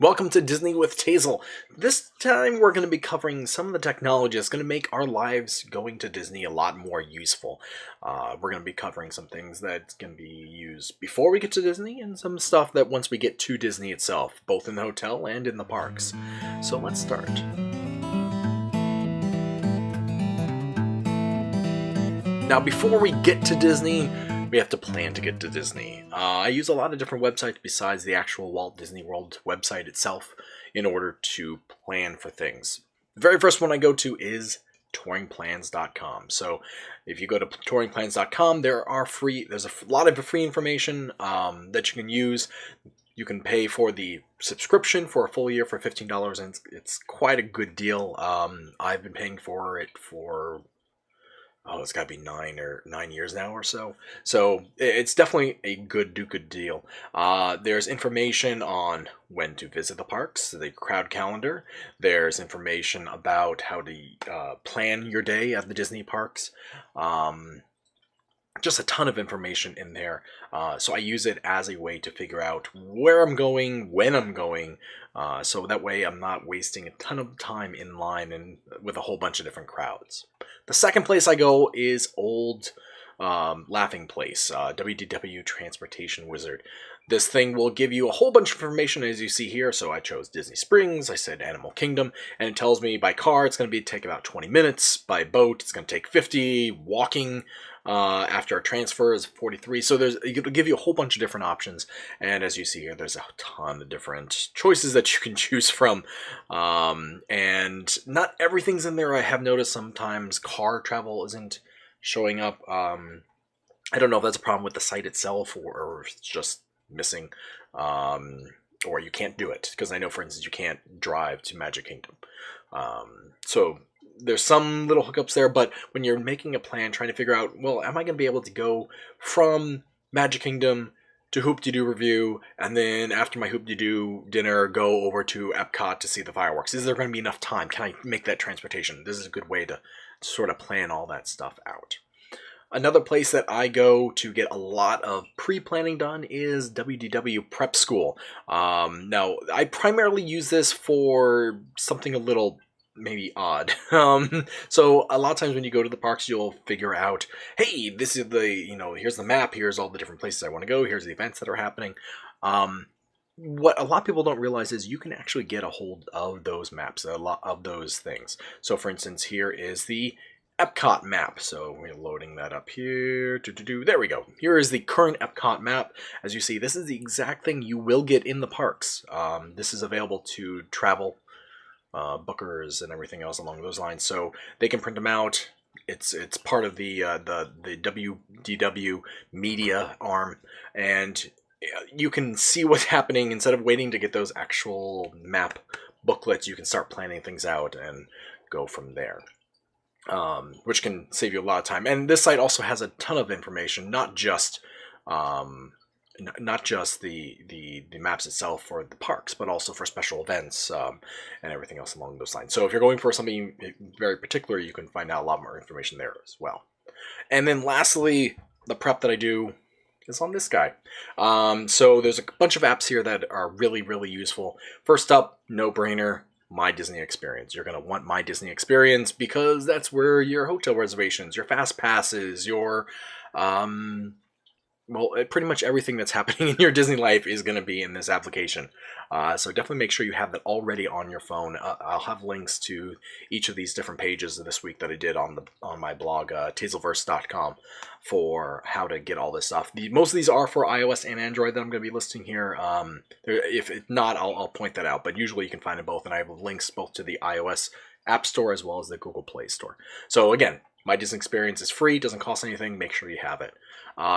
Welcome to Disney with Tazel. This time we're going to be covering some of the technology that's going to make our lives going to Disney a lot more useful. We're going to be covering some things that can be used before we get to Disney and some stuff that once we get to Disney itself, both in the hotel and in the parks. So let's start. Now, before we get to Disney, we have to plan to get to Disney. I use a lot of different websites besides the actual Walt Disney World website itself in order to plan for things. The very first one I go to is touringplans.com. So if you go to touringplans.com, there's a lot of free information that you can use. You can pay for the subscription for a full year for $15, and it's quite a good deal. I've been paying for it for it's got to be 9 years now or so. So it's definitely a good deal. There's information on when to visit the parks, the crowd calendar. There's information about how to plan your day at the Disney parks. Just a ton of information in there. So I use it as a way to figure out where I'm going, when I'm going, so that way I'm not wasting a ton of time in line and with a whole bunch of different crowds. The second place I go is Old Laughing Place, WDW Transportation Wizard. This thing will give you a whole bunch of information as you see here. So I chose Disney Springs, I said Animal Kingdom, and it tells me by car it's going to take about 20 minutes, by boat it's going to take 50, walking after a transfer is 43. So it'll give you a whole bunch of different options, and as you see here, there's a ton of different choices that you can choose from, and not everything's in there. I have noticed sometimes car travel isn't showing up. I don't know if that's a problem with the site itself or if it's just missing, or you can't do it, because I know, for instance, you can't drive to Magic Kingdom. So there's some little hookups there, but when you're making a plan, trying to figure out, well, am I going to be able to go from Magic Kingdom to Hoop-De-Doo Review, and then after my Hoop-De-Doo dinner, go over to Epcot to see the fireworks? Is there going to be enough time? Can I make that transportation? This is a good way to sort of plan all that stuff out. Another place that I go to get a lot of pre-planning done is WDW Prep School. Now, I primarily use this for something a little maybe odd. So a lot of times when you go to the parks, you'll figure out, hey, this is here's the map, here's all the different places I want to go, here's the events that are happening. What a lot of people don't realize is you can actually get a hold of those maps, a lot of those things. So for instance, here is the Epcot map. So we're loading that up here. There we go. Here is the current Epcot map. As you see, this is the exact thing you will get in the parks. This is available to travel bookers and everything else along those lines, so they can print them out. It's part of the WDW media arm, and you can see what's happening instead of waiting to get those actual map booklets. You can start planning things out and go from there, which can save you a lot of time. And this site also has a ton of information, not just the maps itself for the parks, but also for special events and everything else along those lines. So if you're going for something very particular, you can find out a lot more information there as well. And then lastly, the prep that I do is on this guy. So there's a bunch of apps here that are really, really useful. First up, no-brainer, My Disney Experience. You're going to want My Disney Experience because that's where your hotel reservations, your fast passes, your pretty much everything that's happening in your Disney life is going to be in this application. So definitely make sure you have that already on your phone. I'll have links to each of these different pages this week that I did on my blog, tazelverse.com, for how to get all this stuff. Most of these are for iOS and Android that I'm going to be listing here. If not, I'll point that out. But usually you can find them both, and I have links both to the iOS App Store as well as the Google Play Store. So again, My Disney Experience is free, doesn't cost anything. Make sure you have it.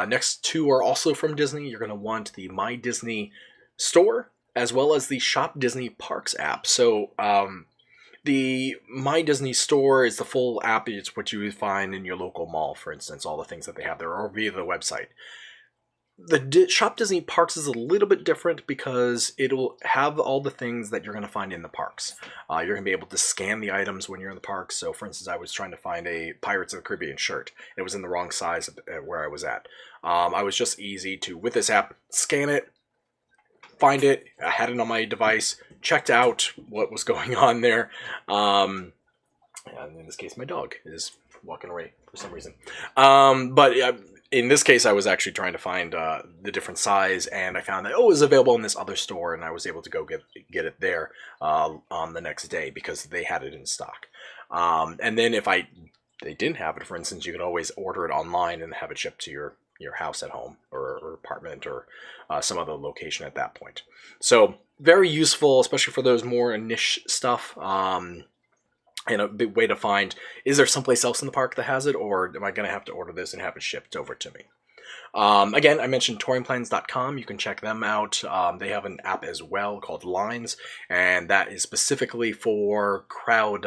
Next two are also from Disney. You're going to want the My Disney Store as well as the Shop Disney Parks app. So the My Disney Store is the full app. It's what you would find in your local mall, for instance, all the things that they have there, or via the website. The Shop Disney Parks is a little bit different because it'll have all the things that you're going to find in the parks. You're going to be able to scan the items when you're in the parks. So, for instance, I was trying to find a Pirates of the Caribbean shirt. It was in the wrong size where I was at. I was just easy to, with this app, scan it, find it. I had it on my device, checked out what was going on there. And in this case, my dog is walking away for some reason. But in this case, I was actually trying to find the different size, and I found that it was available in this other store, and I was able to go get it there on the next day because they had it in stock. And then if they didn't have it, for instance, you can always order it online and have it shipped to your house at home or apartment or some other location at that point. So very useful, especially for those more niche stuff. And a big way to find, is there someplace else in the park that has it, or am I going to have to order this and have it shipped over to me? Again, I mentioned touringplans.com. You can check them out. They have an app as well called Lines, and that is specifically for crowd.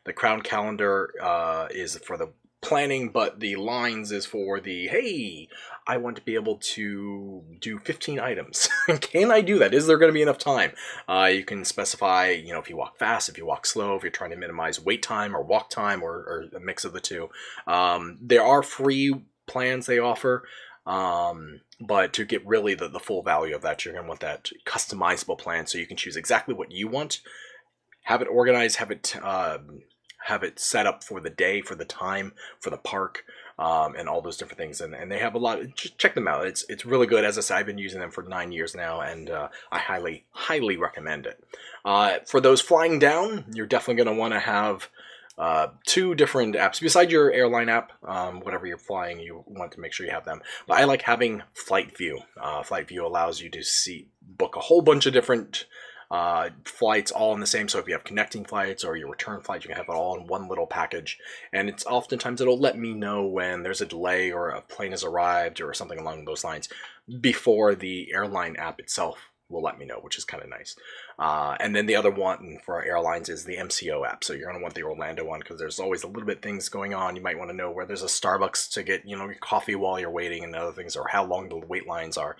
The crowd calendar is for the planning, but the Lines is for the, hey, I want to be able to do 15 items. Can I do that? Is there going to be enough time? You can specify, if you walk fast, if you walk slow, if you're trying to minimize wait time or walk time or a mix of the two. There are free plans they offer, but to get really the full value of that, you're going to want that customizable plan so you can choose exactly what you want, have it organized, have it set up for the day, for the time, for the park, and all those different things. And they have a lot. Just check them out. It's really good. As I said, I've been using them for 9 years now, and I highly recommend it. For those flying down, you're definitely going to want to have 2 different apps besides your airline app. Whatever you're flying, you want to make sure you have them. But I like having Flight View. Flight View allows you to book a whole bunch of different flights all in the same. So if you have connecting flights or your return flight, you can have it all in one little package. And it's oftentimes it'll let me know when there's a delay or a plane has arrived or something along those lines before the airline app itself will let me know, which is kind of nice. And then the other one for airlines is the MCO app. So you're going to want the Orlando one because there's always a little bit things going on. You might want to know where there's a Starbucks to get, your coffee while you're waiting and other things, or how long the wait lines are.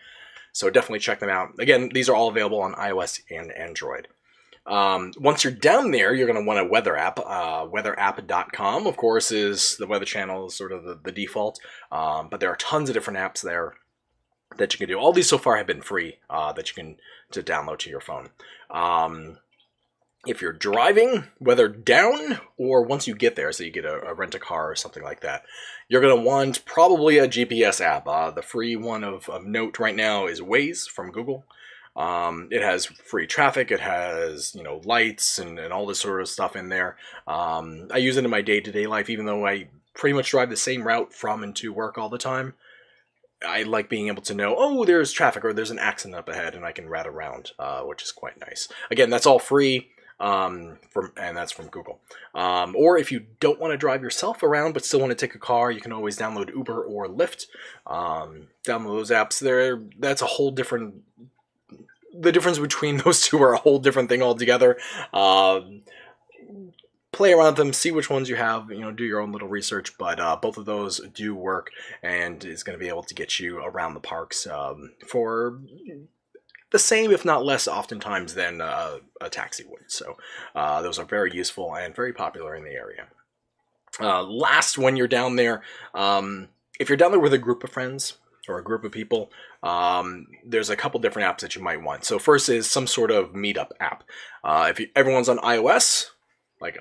So definitely check them out. Again, these are all available on iOS and Android. Once you're down there, you're going to want a weather app. Weatherapp.com, of course, is the Weather Channel, is sort of the default. But there are tons of different apps there that you can do. All these so far have been free that you can to download to your phone. If you're driving, whether down or once you get there, so you get a rent-a-car or something like that, you're going to want probably a GPS app. The free one of note right now is Waze from Google. It has free traffic. It has, lights and all this sort of stuff in there. I use it in my day-to-day life, even though I pretty much drive the same route from and to work all the time. I like being able to know, oh, there's traffic or there's an accident up ahead, and I can route around, which is quite nice. Again, that's all free. And that's from Google. Or if you don't want to drive yourself around but still want to take a car, you can always download Uber or Lyft. Download those apps there. That's a whole different. The difference between those two are a whole different thing altogether. Play around with them, see which ones you have, do your own little research, but both of those do work and is going to be able to get you around the parks for the same, if not less, oftentimes than a taxi would. So those are very useful and very popular in the area. Last, when you're down there, if you're down there with a group of friends or a group of people, there's a couple different apps that you might want. So first is some sort of meetup app. If everyone's on iOS, like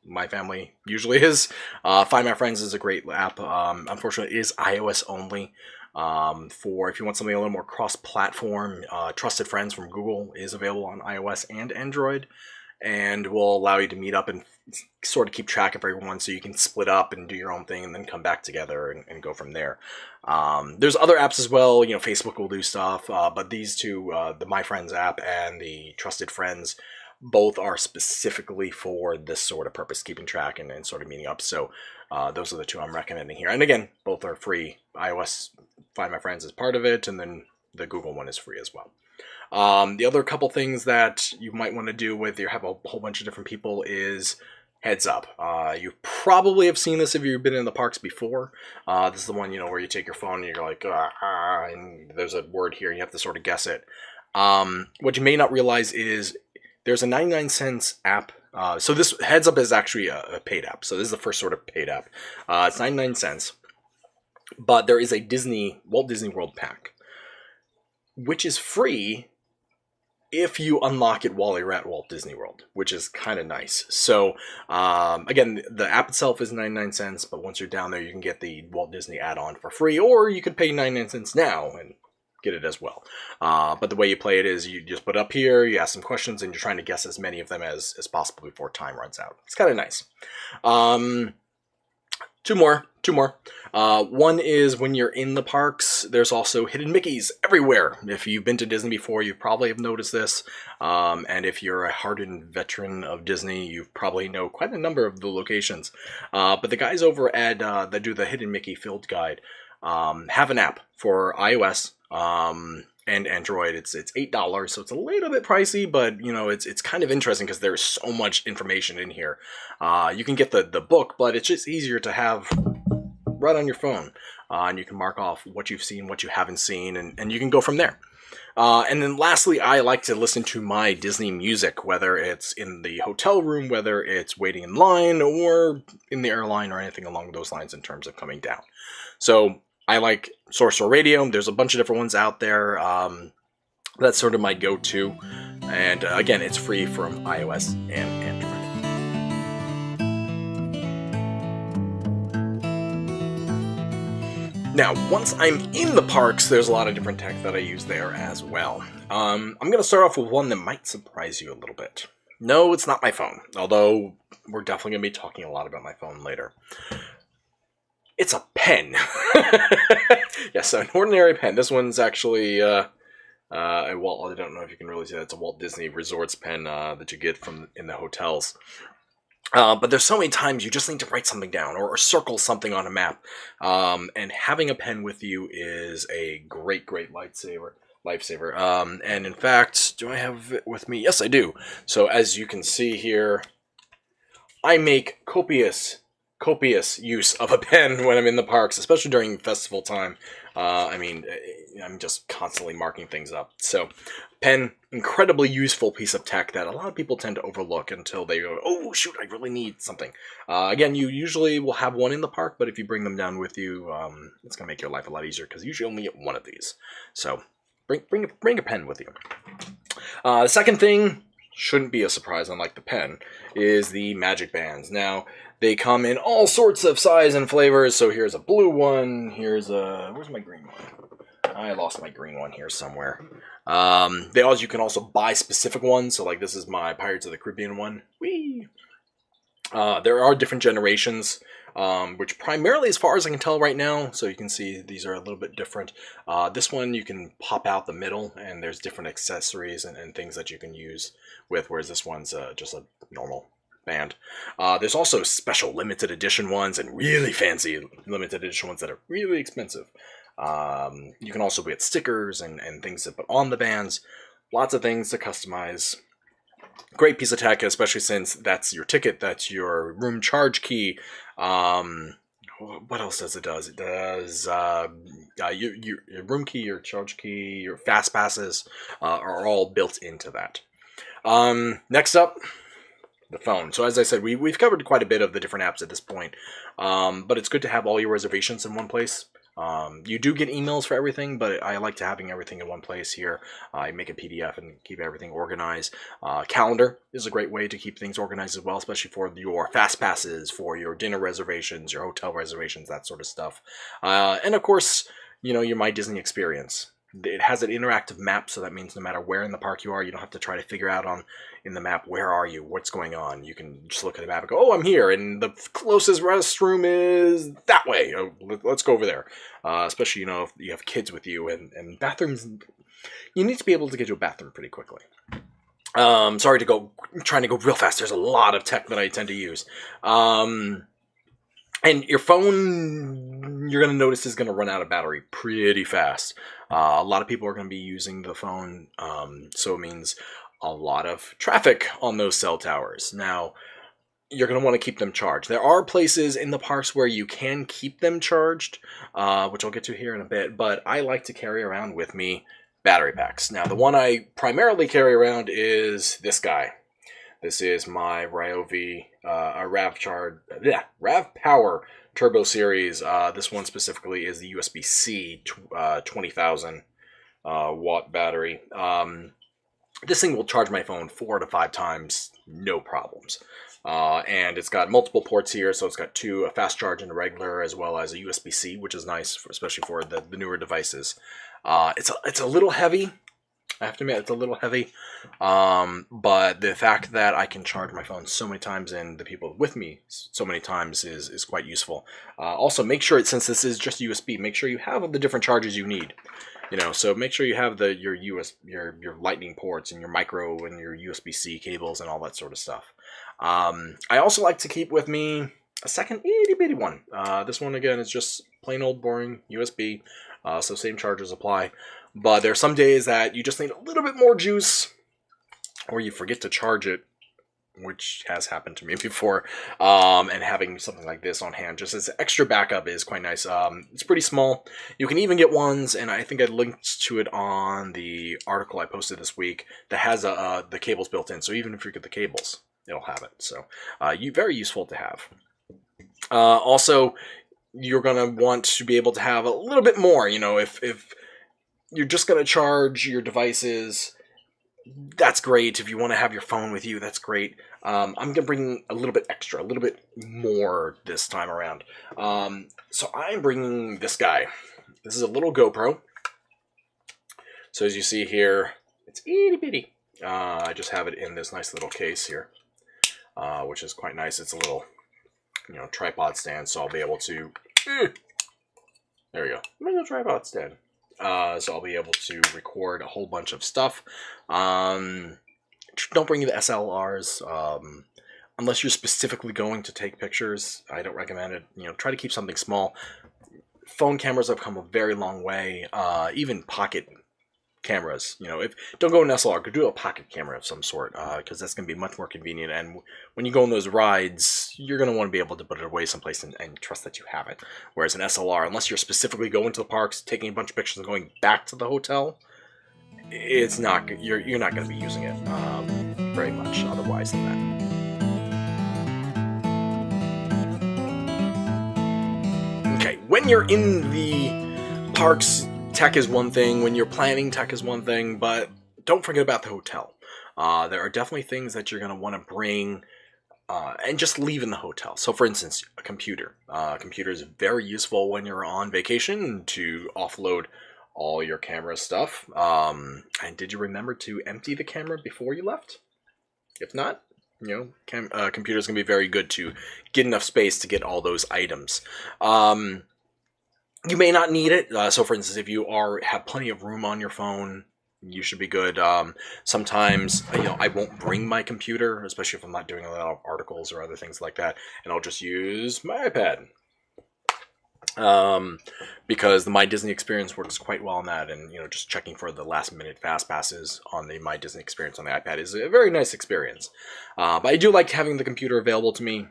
my family usually is, Find My Friends is a great app. Unfortunately, it is iOS only. For if you want something a little more cross-platform, Trusted Friends from Google is available on iOS and Android, and will allow you to meet up and sort of keep track of everyone, so you can split up and do your own thing and then come back together and go from there. There's other apps as well. Facebook will do stuff, but these two, the My Friends app and the Trusted Friends, both are specifically for this sort of purpose, keeping track and sort of meeting up. So those are the two I'm recommending here. And again, both are free. iOS Find My Friends is part of it, and then the Google one is free as well. The other couple things that you might want to do with you have a whole bunch of different people is Heads Up. You probably have seen this if you've been in the parks before. This is the one, where you take your phone and you're like, and there's a word here and you have to sort of guess it. What you may not realize is there's a 99 cents app. So this Heads Up is actually a paid app. So this is the first sort of paid app. It's 99 cents. But there is a Walt Disney World pack, which is free if you unlock it while you're at Walt Disney World, which is kind of nice. So, again, the app itself is 99 cents, but once you're down there, you can get the Walt Disney add-on for free, or you could pay 99 cents now and get it as well. But the way you play it is you just put it up here, you ask some questions, and you're trying to guess as many of them as possible before time runs out. It's kind of nice. Two more. One is when you're in the parks, there's also hidden Mickeys everywhere. If you've been to Disney before, you probably have noticed this. And if you're a hardened veteran of Disney, you probably know quite a number of the locations. But the guys over at that do the Hidden Mickey Field Guide have an app for iOS and Android. It's $8, so it's a little bit pricey, but it's kind of interesting because there's so much information in here. You can get the book, but it's just easier to have right on your phone, and you can mark off what you've seen, what you haven't seen, and you can go from there. And then lastly, I like to listen to my Disney music, whether it's in the hotel room, whether it's waiting in line, or in the airline, or anything along those lines in terms of coming down. So I like Sorcerer Radio. There's a bunch of different ones out there. That's sort of my go-to. And again, it's free from iOS and Android. Now, once I'm in the parks, there's a lot of different tech that I use there as well. I'm going to start off with one that might surprise you a little bit. No, it's not my phone, although we're definitely going to be talking a lot about my phone later. It's a pen. Yes, an ordinary pen. This one's actually I don't know if you can really see that. It's a Walt Disney Resorts pen that you get in the hotels. But there's so many times you just need to write something down or circle something on a map. And having a pen with you is a great lifesaver. And in fact, do I have it with me? Yes, I do. So as you can see here, I make copious use of a pen when I'm in the parks, especially during festival time. I'm just constantly marking things up. So, pen, incredibly useful piece of tech that a lot of people tend to overlook until they go, oh shoot, I really need something. Again, you usually will have one in the park, but if you bring them down with you, it's going to make your life a lot easier, because you usually only get one of these. So, bring a pen with you. The second thing, shouldn't be a surprise, unlike the pen, is the Magic Bands. Now, they come in all sorts of size and flavors. So here's a blue one. Where's my green one? I lost my green one here somewhere. You can also buy specific ones. So like this is my Pirates of the Caribbean one. Whee! There are different generations, which primarily, as far as I can tell right now, so you can see these are a little bit different. This one you can pop out the middle, and there's different accessories and things that you can use with, whereas this one's just a normal band. There's also special limited edition ones and really fancy limited edition ones that are really expensive. You can also get stickers and things to put on the bands. Lots of things to customize. Great piece of tech, especially since that's your ticket, that's your room charge key. What else does it do? It does your room key, your charge key, your fast passes are all built into that. Next up, the phone. So as I said, we've covered quite a bit of the different apps at this point, but it's good to have all your reservations in one place. You do get emails for everything, but I like to having everything in one place here. I make a PDF and keep everything organized. Calendar is a great way to keep things organized as well, especially for your fast passes, for your dinner reservations, your hotel reservations, that sort of stuff. And of course, your My Disney experience. It has an interactive map, so that means no matter where in the park you are, you don't have to try to figure out in the map, where are you, what's going on. You can just look at the map and go, oh, I'm here, and the closest restroom is that way. Oh, let's go over there. Especially, if you have kids with you, and bathrooms, you need to be able to get to a bathroom pretty quickly. Trying to go real fast. There's a lot of tech that I tend to use. And your phone, you're going to notice, is going to run out of battery pretty fast. A lot of people are going to be using the phone, so it means a lot of traffic on those cell towers. Now, you're going to want to keep them charged. There are places in the parks where you can keep them charged, which I'll get to here in a bit, but I like to carry around with me battery packs. Now, the one I primarily carry around is this guy. This is my Ryobi RAV Power Turbo Series. This one specifically is the USB-C 20,000 watt battery. This thing will charge my phone 4 to 5 times, no problems. And it's got multiple ports here, so it's got two, a fast charge and a regular, as well as a USB-C, which is nice, especially for the newer devices. It's a little heavy. I have to admit, it's a little heavy. But the fact that I can charge my phone so many times and the people with me so many times is quite useful. Also, make sure, since this is just USB, make sure you have the different charges you need. So make sure you have your Lightning ports and your micro and your USB-C cables and all that sort of stuff. I also like to keep with me a second itty bitty one. This one again is just plain old boring USB, so same charges apply. But there are some days that you just need a little bit more juice, or you forget to charge it, which has happened to me before, and having something like this on hand just as extra backup is quite nice. It's pretty small. You can even get ones, and I think I linked to it on the article I posted this week, that has the cables built in, so even if you get the cables, it'll have it. So very useful to have. Also, you're going to want to be able to have a little bit more. If you're just going to charge your devices, that's great. If you want to have your phone with you, that's great. I'm going to bring a little bit extra, a little bit more this time around. So I'm bringing this guy. This is a little GoPro. So as you see here, it's itty bitty. I just have it in this nice little case here, which is quite nice. It's a little, tripod stand, so I'll be able to... There we go. Little tripod stand. So I'll be able to record a whole bunch of stuff. Don't bring the SLRs unless you're specifically going to take pictures. I don't recommend it. Try to keep something small. Phone cameras have come a very long way. Even pocket cameras. Don't go an SLR, go do a pocket camera of some sort, because that's going to be much more convenient. And when you go on those rides, you're going to want to be able to put it away someplace and trust that you have it. Whereas an SLR, unless you're specifically going to the parks, taking a bunch of pictures and going back to the hotel, it's not, you're not going to be using it very much otherwise than that. Okay, when you're in the parks, tech is one thing. When you're planning, tech is one thing, but don't forget about the hotel. There are definitely things that you're going to want to bring and just leave in the hotel. So for instance, a computer. A computer is very useful when you're on vacation to offload all your camera stuff. And did you remember to empty the camera before you left? If not, computers can be very good to get enough space to get all those items. You may not need it. So, for instance, if you have plenty of room on your phone, you should be good. Sometimes, I won't bring my computer, especially if I'm not doing a lot of articles or other things like that, and I'll just use my iPad. Because the My Disney Experience works quite well on that, and just checking for the last-minute fast passes on the My Disney Experience on the iPad is a very nice experience. But I do like having the computer available to me.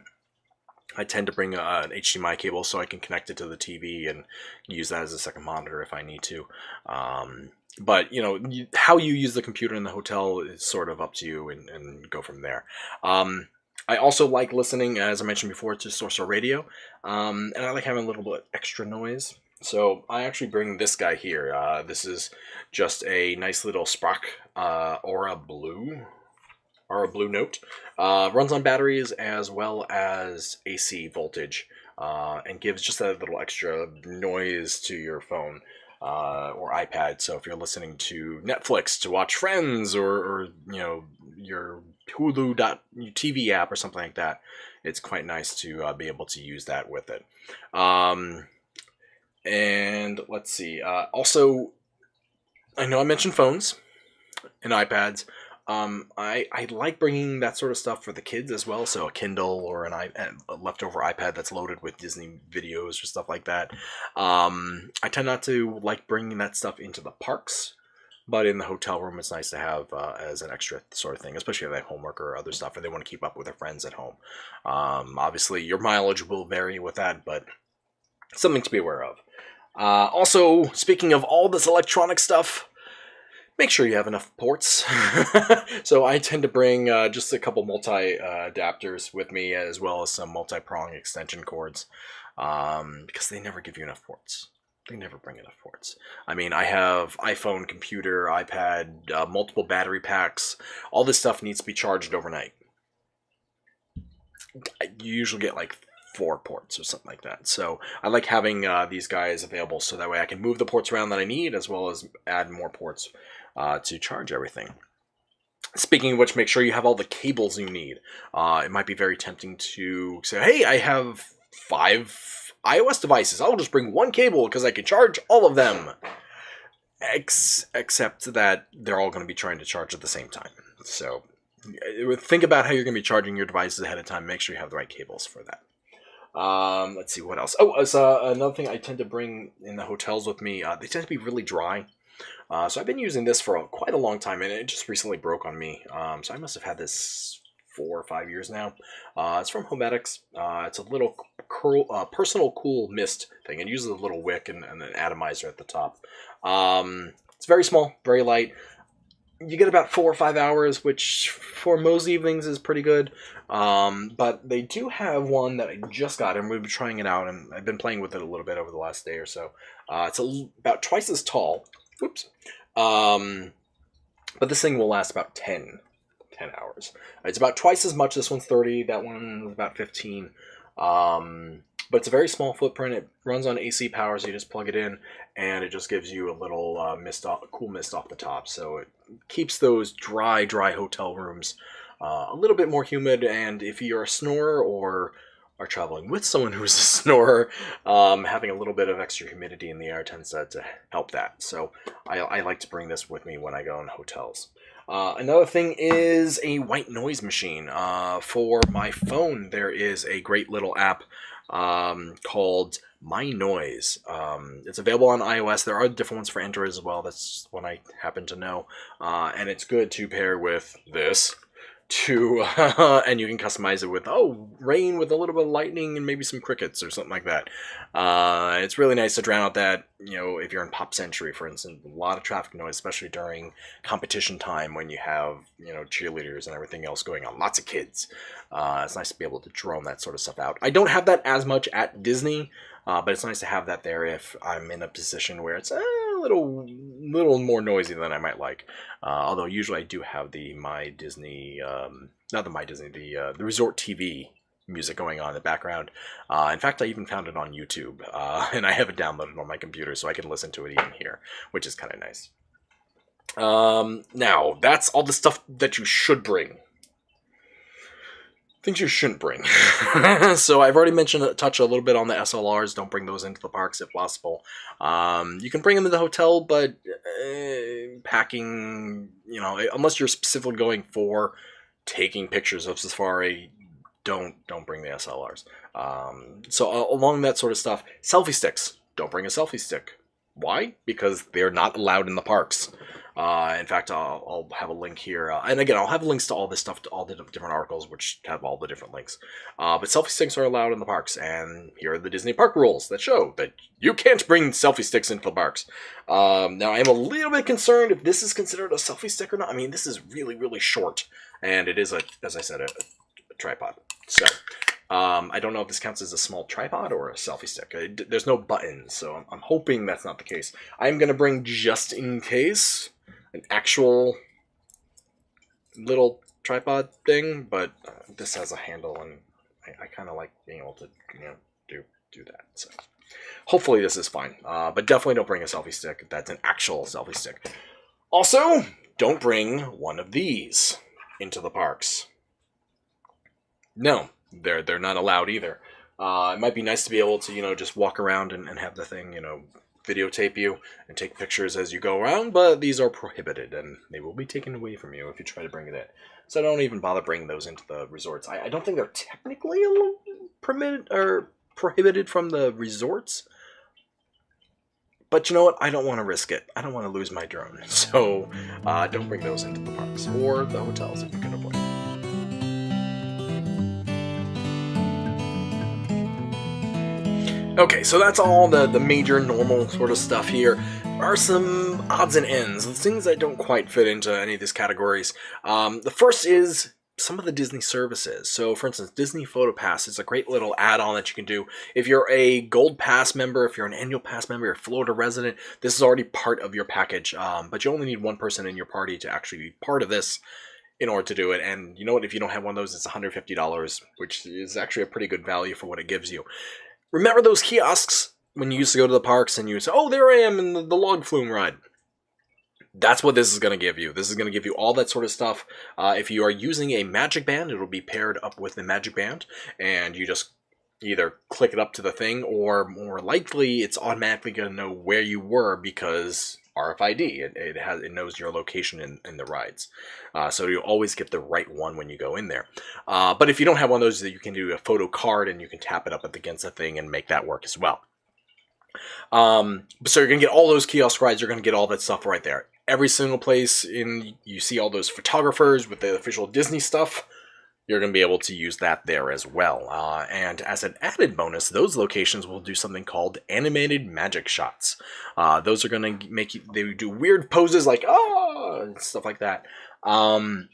I tend to bring an HDMI cable so I can connect it to the TV and use that as a second monitor if I need to. But, how you use the computer in the hotel is sort of up to you, and go from there. I also like listening, as I mentioned before, to Sorcerer Radio. And I like having a little bit extra noise. So I actually bring this guy here. This is just a nice little Sprock Aura Blue Note. Runs on batteries as well as AC voltage, and gives just a little extra noise to your phone or iPad. So if you're listening to Netflix to watch Friends, or your Hulu TV app or something like that, it's quite nice to be able to use that with it. And let's see. Also, I know I mentioned phones and iPads. I like bringing that sort of stuff for the kids as well. So a Kindle or a leftover iPad that's loaded with Disney videos or stuff like that. I tend not to like bringing that stuff into the parks, but in the hotel room, it's nice to have as an extra sort of thing, especially if they have homework or other stuff, or they want to keep up with their friends at home. Obviously, your mileage will vary with that, but something to be aware of. Also, speaking of all this electronic stuff, make sure you have enough ports. So I tend to bring just a couple multi-adapters with me, as well as some multi-prong extension cords, because they never give you enough ports. They never bring enough ports. I mean, I have iPhone, computer, iPad, multiple battery packs. All this stuff needs to be charged overnight. You usually get like 4 ports or something like that. So I like having these guys available so that way I can move the ports around that I need, as well as add more ports to charge everything. Speaking of which, make sure you have all the cables you need. It might be very tempting to say, hey, I have 5 iOS devices. I'll just bring 1 cable because I can charge all of them. Except that they're all going to be trying to charge at the same time. So think about how you're going to be charging your devices ahead of time. Make sure you have the right cables for that. Let's see what else. Oh, another thing I tend to bring in the hotels with me. They tend to be really dry. So I've been using this for quite a long time, and it just recently broke on me. So I must have had this 4 or 5 years now. It's from Homedics. It's a little personal cool mist thing. It uses a little wick and an atomizer at the top. It's very small, very light. You get about 4 or 5 hours, which for most evenings is pretty good. But they do have one that I just got, and we've been trying it out, and I've been playing with it a little bit over the last day or so. It's about twice as tall. Oops. But this thing will last about 10 hours. It's about twice as much. This one's 30. That one was about 15. But it's a very small footprint. It runs on AC power, so you just plug it in, and it just gives you a little cool mist off the top. So it keeps those dry hotel rooms a little bit more humid. And if you're a snorer or are traveling with someone who's a snorer, having a little bit of extra humidity in the air tends to help that. So I like to bring this with me when I go in hotels. Another thing is a white noise machine. For my phone, there is a great little app called My Noise. It's available on iOS. There are different ones for Android as well. That's one I happen to know. And it's good to pair with this. And you can customize it with rain with a little bit of lightning and maybe some crickets or something like that. It's really nice to drown out that, if you're in Pop Century, for instance, a lot of traffic noise, especially during competition time when you have cheerleaders and everything else going on, lots of kids. It's nice to be able to drone that sort of stuff out. I don't have that as much at Disney, but it's nice to have that there if I'm in a position where it's a little more noisy than I might like. Although usually I do have the the Resort TV music going on in the background. In fact, I even found it on YouTube, and I have it downloaded on my computer so I can listen to it even here, which is kind of nice. Now, that's all the stuff that you should bring. Things you shouldn't bring. So I've already touched a little bit on the SLRs. Don't bring those into the parks if possible. You can bring them to the hotel, but packing, unless you're specifically going for taking pictures of safari, don't bring the SLRs. So along that sort of stuff, selfie sticks. Don't bring a selfie stick. Why? Because they're not allowed in the parks. In fact, I'll have a link here. And again, I'll have links to all this stuff, to all the different articles, which have all the different links. But selfie sticks are allowed in the parks. And here are the Disney park rules that show that you can't bring selfie sticks into the parks. Now, I'm a little bit concerned if this is considered a selfie stick or not. I mean, this is really, really short. And it is, as I said, a tripod. So I don't know if this counts as a small tripod or a selfie stick. There's no buttons, so I'm hoping that's not the case. I'm going to bring, just in case, an actual little tripod thing, but this has a handle, and I kind of like being able to do that. So hopefully this is fine, but definitely don't bring a selfie stick. That's an actual selfie stick. Also, don't bring one of these into the parks. No, they're not allowed either. It might be nice to be able to just walk around and have the thing videotape you and take pictures as you go around, but these are prohibited and they will be taken away from you if you try to bring it in. So don't even bother bringing those into the resorts. I don't think they're technically permitted or prohibited from the resorts, but you know what? I don't want to risk it. I don't want to lose my drone, so don't bring those into the parks or the hotels if you can avoid it. Okay, so that's all the major normal sort of stuff here. There are some odds and ends, things that don't quite fit into any of these categories. The first is some of the Disney services. So, for instance, Disney Photo Pass is a great little add-on that you can do. If you're a Gold Pass member, if you're an Annual Pass member, you're a Florida resident, this is already part of your package. But you only need one person in your party to actually be part of this in order to do it. And you know what? If you don't have one of those, it's $150, which is actually a pretty good value for what it gives you. Remember those kiosks when you used to go to the parks and you say, "Oh, there I am in the log flume ride." That's what this is going to give you. This is going to give you all that sort of stuff. If you are using a Magic Band, it'll be paired up with the Magic Band, and you just either click it up to the thing, or more likely, it's automatically going to know where you were because RFID. It knows your location in the rides, so you always get the right one when you go in there. But if you don't have one of those, you can do a photo card, and you can tap it up against the thing and make that work as well. So you're going to get all those kiosk rides. You're going to get all that stuff right there. Every single place you see all those photographers with the official Disney stuff, you're going to be able to use that there as well. And as an added bonus, those locations will do something called animated magic shots. Those are going to make you, they do weird poses like, and stuff like that. And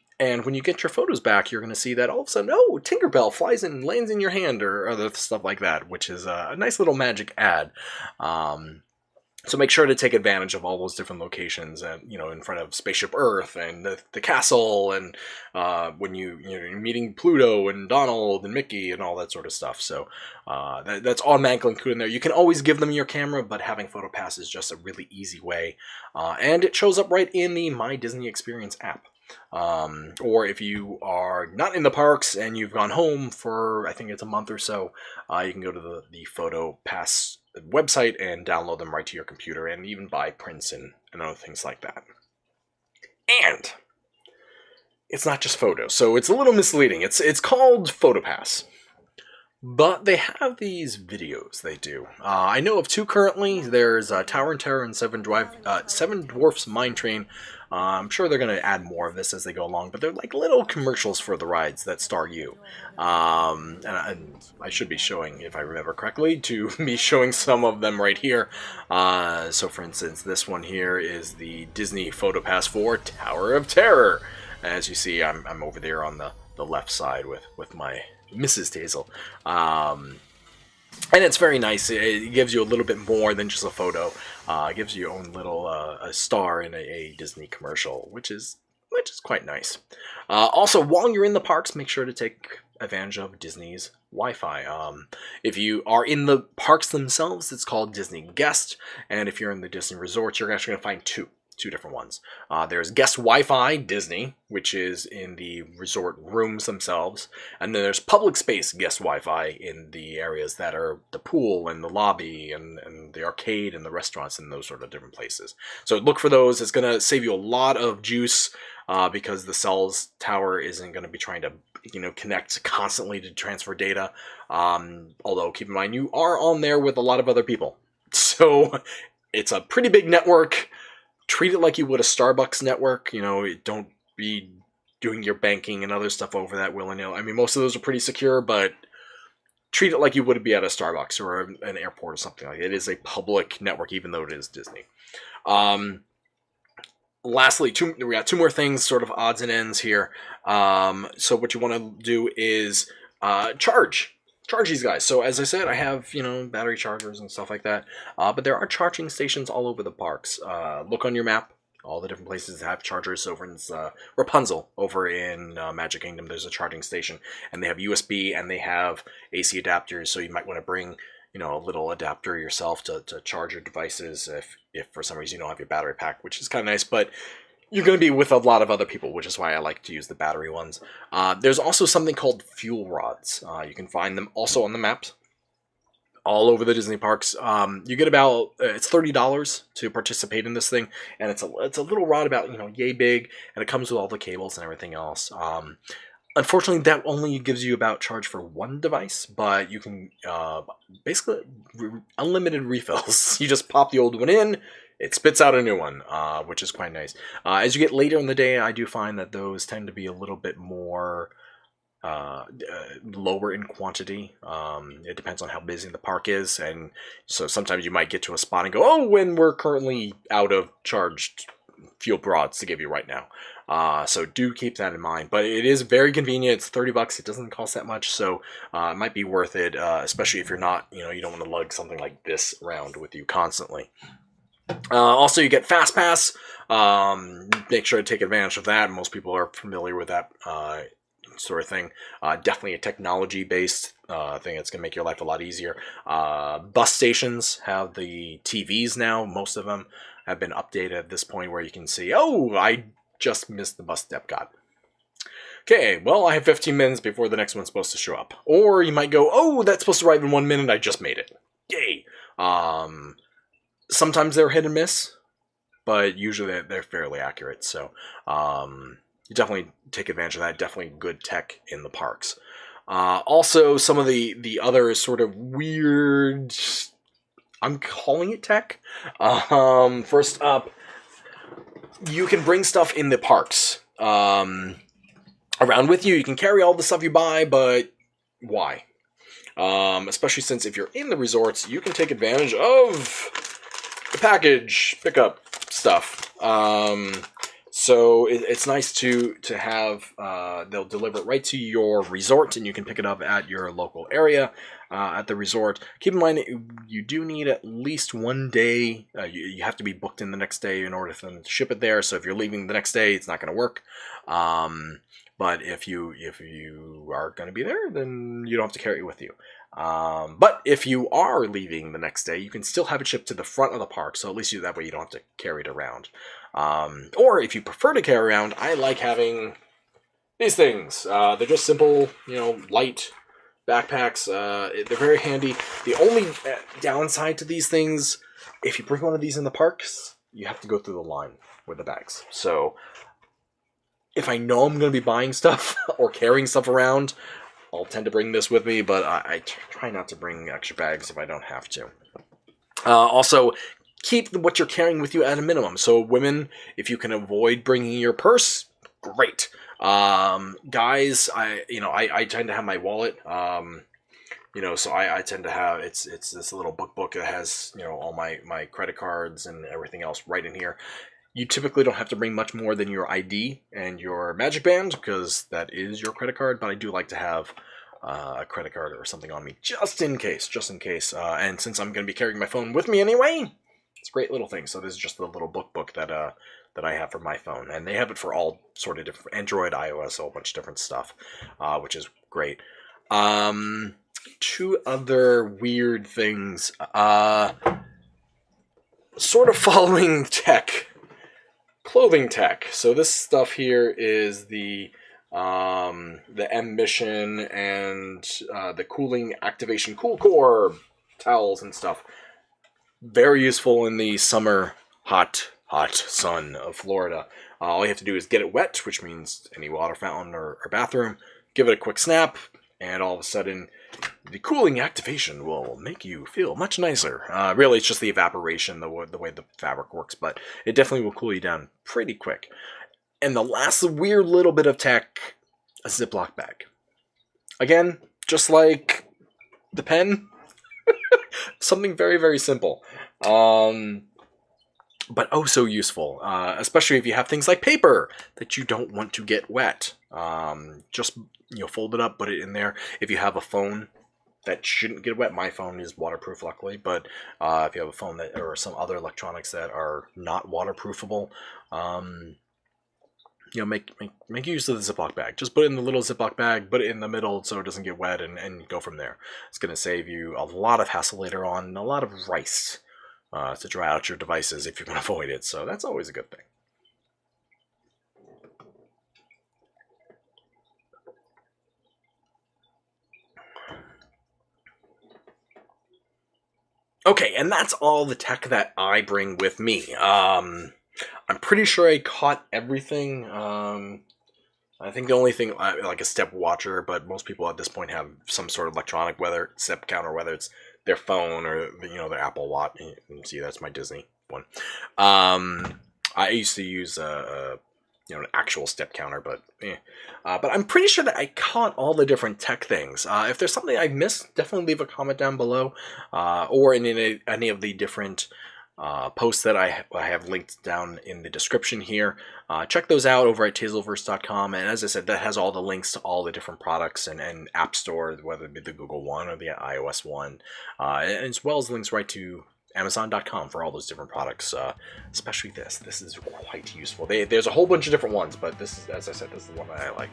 when you get your photos back, you're going to see that all of a sudden, oh, Tinkerbell flies and lands in your hand, or other stuff like that, which is a nice little magic add. So make sure to take advantage of all those different locations, in front of Spaceship Earth and the castle, and when you're meeting Pluto and Donald and Mickey and all that sort of stuff. So that's automatically included in there. You can always give them your camera, but having PhotoPass is just a really easy way, and it shows up right in the My Disney Experience app. Or if you are not in the parks and you've gone home for, I think it's a month or so, you can go to the PhotoPass website and download them right to your computer, and even buy prints and other things like that. And it's not just photos, so it's a little misleading. It's called PhotoPass, but they have these videos they do. I know of two currently. There's Tower and Terror and Seven Dwarfs Mine Train. I'm sure they're going to add more of this as they go along, but they're like little commercials for the rides that star you. And I should be showing, if I remember correctly, to be showing some of them right here. So for instance, this one here is the Disney PhotoPass for Tower of Terror. As you see, I'm over there on the left side with my Mrs. Tazel. And it's very nice. It gives you a little bit more than just a photo. It gives you your own little a star in a Disney commercial, which is quite nice. Also, while you're in the parks, make sure to take advantage of Disney's Wi-Fi. If you are in the parks themselves, it's called Disney Guest, and if you're in the Disney resorts, you're actually going to find two different ones. There's Guest Wi-Fi Disney, which is in the resort rooms themselves, and then there's public space Guest Wi-Fi in the areas that are the pool and the lobby and the arcade and the restaurants and those sort of different places. So look for those. It's going to save you a lot of juice because the cells tower isn't going to be trying to connect constantly to transfer data. Although keep in mind you are on there with a lot of other people, so it's a pretty big network. Treat it like you would a Starbucks network. Don't be doing your banking and other stuff over that willy-nilly. I mean, most of those are pretty secure, but treat it like you would be at a Starbucks or an airport or something like that. It is a public network, even though it is Disney. Lastly, we got two more things, sort of odds and ends here. So what you want to do is charge these guys. So as I said, I have battery chargers and stuff like that, but there are charging stations all over the parks. Look on your map, all the different places that have chargers. Over in Rapunzel over in Magic Kingdom, there's a charging station, and they have USB and they have AC adapters, so you might want to bring a little adapter yourself to charge your devices if for some reason you don't have your battery pack, which is kind of nice. But you're going to be with a lot of other people, which is why I like to use the battery ones. There's also something called fuel rods. You can find them also on the maps all over the Disney parks. You get about it's $30 to participate in this thing, and it's a little rod about yay big, and it comes with all the cables and everything else. Unfortunately, that only gives you about charge for one device, but you can basically unlimited refills. You just pop the old one in. It spits out a new one, which is quite nice. As you get later in the day, I do find that those tend to be a little bit more lower in quantity. It depends on how busy the park is, and so sometimes you might get to a spot and go, oh, when we're currently out of charged fuel rods to give you right now. So do keep that in mind. But it is very convenient. It's $30. It doesn't cost that much, so it might be worth it, especially if you're not, you don't want to lug something like this around with you constantly. Also, you get FastPass. Make sure to take advantage of that. Most people are familiar with that sort of thing. Definitely a technology-based thing that's going to make your life a lot easier. Bus stations have the TVs now. Most of them have been updated at this point where you can see, oh, I just missed the bus to Epcot. Okay, well, I have 15 minutes before the next one's supposed to show up. Or you might go, oh, that's supposed to arrive in 1 minute. I just made it. Yay! Sometimes they're hit and miss, but usually they're fairly accurate. So you definitely take advantage of that. Definitely good tech in the parks. Also, some of the other sort of weird, I'm calling it tech. First up, you can bring stuff in the parks around with you. You can carry all the stuff you buy, but why? Especially since if you're in the resorts, you can take advantage of the package pickup stuff. So it's nice to have, they'll deliver it right to your resort, and you can pick it up at your local area at the resort. Keep in mind, you do need at least 1 day. You have to be booked in the next day in order for them to ship it there. So if you're leaving the next day, it's not going to work. But if you are going to be there, then you don't have to carry it with you. But if you are leaving the next day, you can still have it shipped to the front of the park. So at least that way you don't have to carry it around. Or if you prefer to carry around, I like having these things. They're just simple, light backpacks. They're very handy. The only downside to these things, if you bring one of these in the parks, you have to go through the line with the bags. So if I know I'm going to be buying stuff or carrying stuff around, I'll tend to bring this with me, but I try not to bring extra bags if I don't have to. Also, keep what you're carrying with you at a minimum. So women, if you can avoid bringing your purse, great. Guys, I tend to have my wallet. So I tend to have, it's this little book that has, all my credit cards and everything else right in here. You typically don't have to bring much more than your ID and your Magic Band, because that is your credit card, but I do like to have a credit card or something on me, just in case. And since I'm going to be carrying my phone with me anyway, it's a great little thing. So this is just the little book that I have for my phone, and they have it for all sort of different, Android, iOS, a whole bunch of different stuff, which is great. Two other weird things, sort of following tech. Clothing tech. So this stuff here is the M Mission and the cooling activation Cool Core towels and stuff. Very useful in the summer hot sun of Florida. All you have to do is get it wet, which means any water fountain or bathroom. Give it a quick snap, and all of a sudden, the cooling activation will make you feel much nicer. Really, it's just the evaporation, the way the fabric works, but it definitely will cool you down pretty quick. And the last weird little bit of tech, a Ziploc bag. Again, just like the pen, something very, very simple. But oh so useful, especially if you have things like paper that you don't want to get wet. Just fold it up, put it in there. If you have a phone that shouldn't get wet, my phone is waterproof, luckily. But if you have a phone that or some other electronics that are not waterproofable, make use of the Ziploc bag. Just put it in the little Ziploc bag, put it in the middle so it doesn't get wet, and go from there. It's going to save you a lot of hassle later on, and a lot of rice to dry out your devices if you can avoid it. So that's always a good thing. Okay, and that's all the tech that I bring with me. I'm pretty sure I caught everything. I think the only thing, like a step watcher, but most people at this point have some sort of electronic, whether it's step counter, whether it's their phone or their Apple Watch. You can see that's my Disney one. I used to use an actual step counter, but I'm pretty sure that I caught all the different tech things. If there's something I missed, definitely leave a comment down below, or in any of the different posts that I have linked down in the description here. Check those out over at Tazleverse.com. And as I said, that has all the links to all the different products and app store, whether it be the Google one or the iOS one, as well as links right to Amazon.com for all those different products, especially this. This is quite useful. There's a whole bunch of different ones, but this is, as I said, this is the one that I like.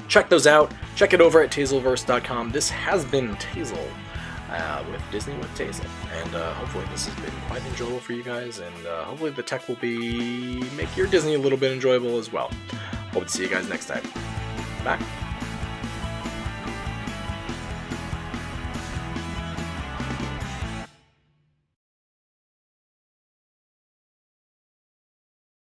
Check those out. Check it over at Tazleverse.com. This has been Tazel with Disney with Tazel, and hopefully this has been quite enjoyable for you guys, and hopefully the tech will make your Disney a little bit enjoyable as well. Hope to see you guys next time. Bye.